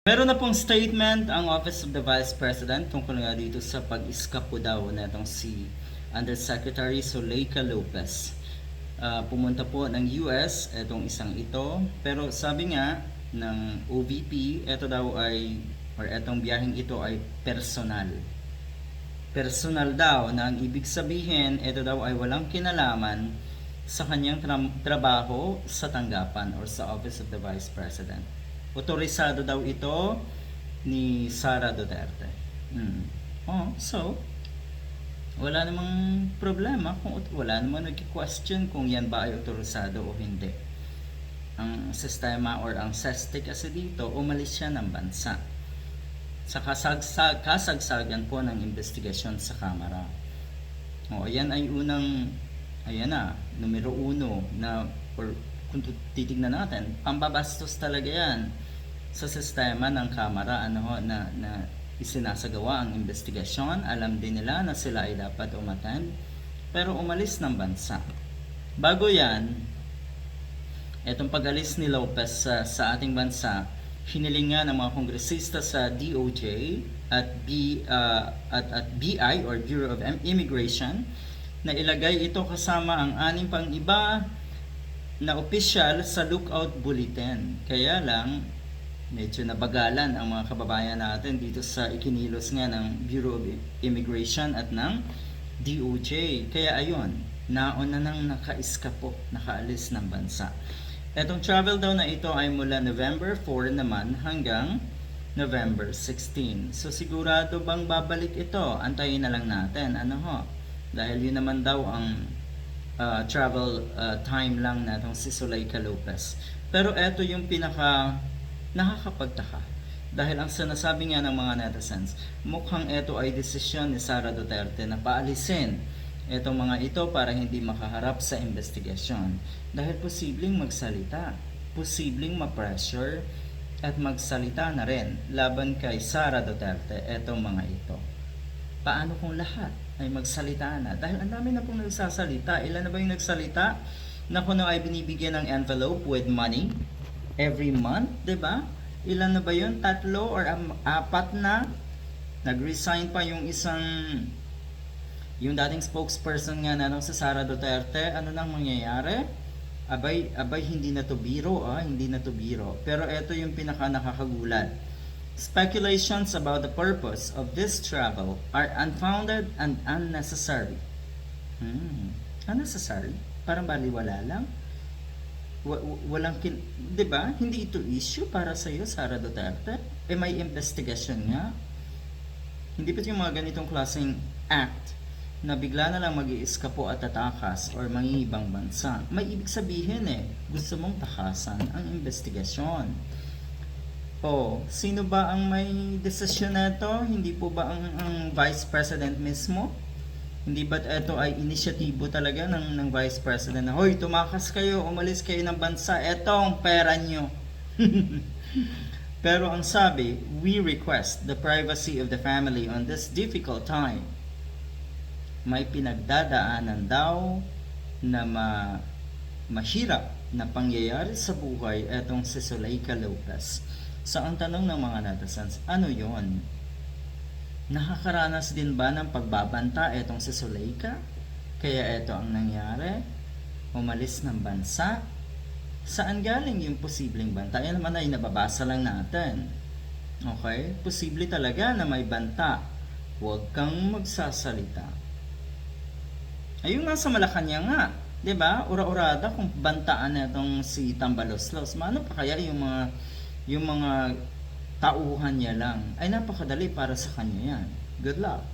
Meron na pong statement ang Office of the Vice President tungkol nga dito sa pag-iskapo daw na itong si Undersecretary Zuleika Lopez. Pumunta po ng US itong isang ito, pero sabi nga ng OVP, ito daw ay, or itong biyaheng ito ay personal. Personal daw na ang ibig sabihin, ito daw ay walang kinalaman sa kanyang trabaho sa tanggapan or sa Office of the Vice President. Otorisado daw ito ni Sara Duterte. So, wala namang problema kung wala namang nag-question kung yan ba ay otorisado o hindi. Ang sistema or ang SESTE kasi dito, umalis siya ng bansa sa kasagsagan po ng investigasyon sa Kamara. Yan ay ayan na, numero 1 na, or kung titignan natin, pambabastos talaga yan sa sistema ng Kamara na isinasagawa ang investigasyon. Alam din nila na sila ay dapat umattend, pero umalis ng bansa. Bago yan, etong pag-alis ni Lopez sa ating bansa, hiniling nga ng mga kongresista sa DOJ at BI or Bureau of Immigration na ilagay ito kasama ang 6 pang iba na opisyal sa lookout bulletin. Kaya lang, medyo nabagalan ang mga kababayan natin dito sa ikinilos nga ng Bureau of Immigration at ng DOJ. Kaya ayun, nauna nang nakaalis ng bansa. Etong travel daw na ito ay mula November 4 naman hanggang November 16. So sigurado bang babalik ito? Antayin na lang natin. Dahil yun naman daw ang travel time lang na itong si Zuleika Lopez. Pero eto yung pinaka nakakapagtaka. Dahil ang sinasabi nga ng mga netizens, mukhang eto ay desisyon ni Sara Duterte na paalisin etong mga ito para hindi makaharap sa investigasyon. Dahil posibleng magsalita, posibleng ma-pressure at magsalita na rin laban kay Sara Duterte etong mga ito. Paano kung lahat ay magsalita na? Dahil ang dami na pong nagsasalita. Ilan na ba yung nagsalita na kuno ay binibigyan ng envelope with money every month, 'di ba? Ilan na ba yun? 3 or 4 na. Nag-resign pa yung yung dating spokesperson nga na sa Sara Duterte. Ano nang mangyayari? Abay hindi na to biro, hindi na to biro. Pero ito yung pinaka nakakagulat. Speculations about the purpose of this travel are unfounded and unnecessary. Unnecessary? Parang baliwala lang. Di ba? Hindi ito issue para sa iyo, Sara Duterte. May investigation nga. Hindi pa yung mga ganitong klaseng act na bigla na lang mag-iiskapo at tatakas or mangingibang bansa. May ibig sabihin gusto mong takasan ang investigasyon. Sino ba ang may desisyon na ito? Hindi po ba ang Vice President mismo? Hindi ba't ito ay inisyatibo talaga ng Vice President na, hoy, tumakas kayo, umalis kayo ng bansa, eto ang pera nyo. Pero ang sabi, we request the privacy of the family on this difficult time. May pinagdadaanan daw na mahirap na pangyayari sa buhay etong si Zuleika Lopez. So ang tanong ng mga netizens, ano yon? Nakakaranas din ba ng pagbabanta etong si Zuleika? Kaya ito ang nangyari? Umalis ng bansa? Saan galing yung posibleng banta? Yan naman ay nababasa lang natin. Okay? Posible talaga na may banta. Huwag kang magsasalita. Ayun nga sa Malacanang nga, 'di ba? Ura-urada kung bantaan na itong si Tambaloslos. Maano pa kaya yung mga tauhan niya lang? Ay napakadali para sa kanya yan. Good luck.